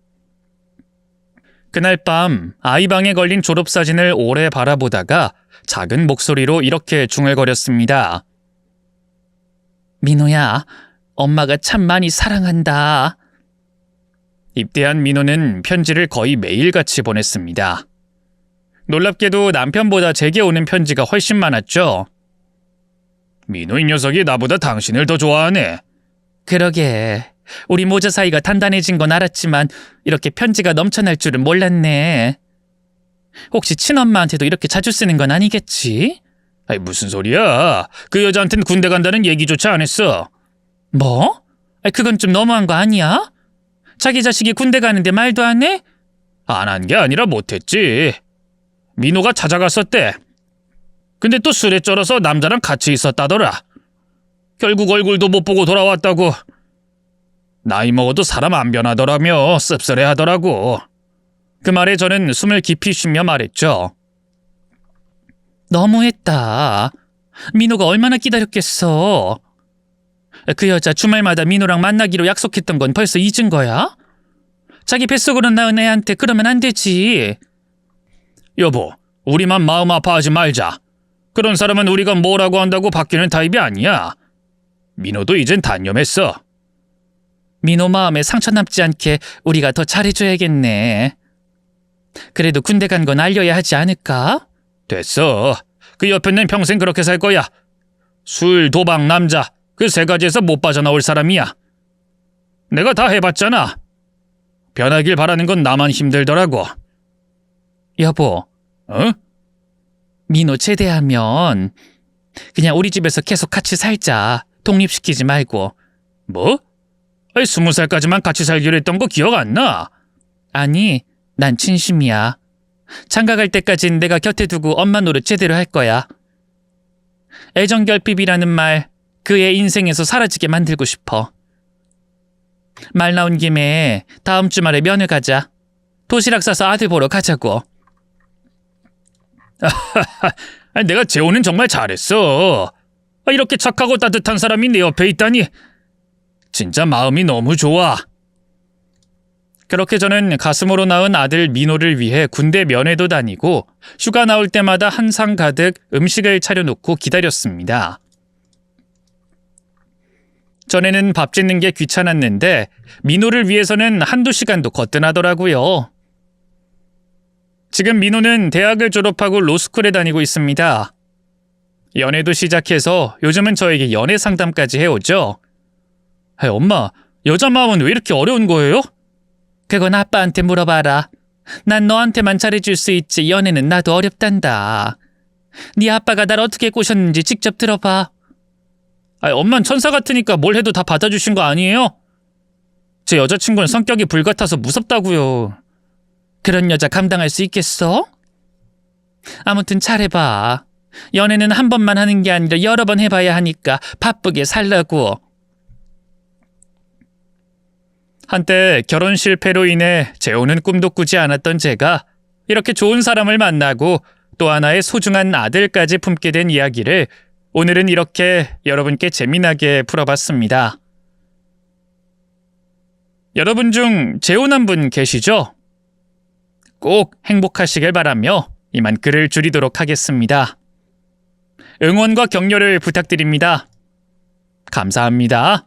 그날 밤 아이 방에 걸린 졸업사진을 오래 바라보다가 작은 목소리로 이렇게 중얼거렸습니다. 민호야, 엄마가 참 많이 사랑한다. 입대한 민호는 편지를 거의 매일같이 보냈습니다. 놀랍게도 남편보다 제게 오는 편지가 훨씬 많았죠. 민호 이 녀석이 나보다 당신을 더 좋아하네. 그러게. 우리 모자 사이가 단단해진 건 알았지만 이렇게 편지가 넘쳐날 줄은 몰랐네. 혹시 친엄마한테도 이렇게 자주 쓰는 건 아니겠지? 아이, 무슨 소리야. 그 여자한텐 군대 간다는 얘기조차 안 했어. 뭐? 그건 좀 너무한 거 아니야? 자기 자식이 군대 가는데 말도 안 해? 안 한 게 아니라 못했지. 민호가 찾아갔었대. 근데 또 술에 쩔어서 남자랑 같이 있었다더라. 결국 얼굴도 못 보고 돌아왔다고. 나이 먹어도 사람 안 변하더라며 씁쓸해하더라고. 그 말에 저는 숨을 깊이 쉬며 말했죠. 너무했다. 민호가 얼마나 기다렸겠어. 그 여자 주말마다 민호랑 만나기로 약속했던 건 벌써 잊은 거야? 자기 뱃속으로 낳은 애한테 그러면 안 되지. 여보, 우리만 마음 아파하지 말자. 그런 사람은 우리가 뭐라고 한다고 바뀌는 타입이 아니야. 민호도 이젠 단념했어. 민호 마음에 상처 남지 않게 우리가 더 잘해줘야겠네. 그래도 군대 간 건 알려야 하지 않을까? 됐어. 그 옆에는 평생 그렇게 살 거야. 술, 도박, 남자 그 세 가지에서 못 빠져나올 사람이야. 내가 다 해봤잖아. 변하길 바라는 건 나만 힘들더라고. 여보. 어? 민호 제대하면 그냥 우리 집에서 계속 같이 살자. 독립시키지 말고. 뭐? 20살까지만 같이 살기로 했던 거 기억 안 나? 아니, 난 진심이야. 장가 갈 때까진 내가 곁에 두고 엄마 노릇 제대로 할 거야. 애정결핍이라는 말, 그의 인생에서 사라지게 만들고 싶어. 말 나온 김에 다음 주말에 면회 가자. 도시락 싸서 아들 보러 가자고. 내가 재혼은 정말 잘했어. 이렇게 착하고 따뜻한 사람이 내 옆에 있다니. 진짜 마음이 너무 좋아. 그렇게 저는 가슴으로 낳은 아들 민호를 위해 군대 면회도 다니고 휴가 나올 때마다 한상 가득 음식을 차려놓고 기다렸습니다. 전에는 밥 짓는 게 귀찮았는데 민호를 위해서는 한두 시간도 거뜬하더라고요. 지금 민호는 대학을 졸업하고 로스쿨에 다니고 있습니다. 연애도 시작해서 요즘은 저에게 연애 상담까지 해오죠. 엄마, 여자 마음은 왜 이렇게 어려운 거예요? 그건 아빠한테 물어봐라. 난 너한테만 잘해줄 수 있지 연애는 나도 어렵단다. 네 아빠가 날 어떻게 꼬셨는지 직접 들어봐. 엄만 천사 같으니까 뭘 해도 다 받아주신 거 아니에요? 제 여자친구는 성격이 불같아서 무섭다고요. 그런 여자 감당할 수 있겠어? 아무튼 잘해봐. 연애는 한 번만 하는 게 아니라 여러 번 해봐야 하니까 바쁘게 살라고. 한때 결혼 실패로 인해 재혼은 꿈도 꾸지 않았던 제가 이렇게 좋은 사람을 만나고 또 하나의 소중한 아들까지 품게 된 이야기를 오늘은 이렇게 여러분께 재미나게 풀어봤습니다. 여러분 중 재혼한 분 계시죠? 꼭 행복하시길 바라며 이만 글을 줄이도록 하겠습니다. 응원과 격려를 부탁드립니다. 감사합니다.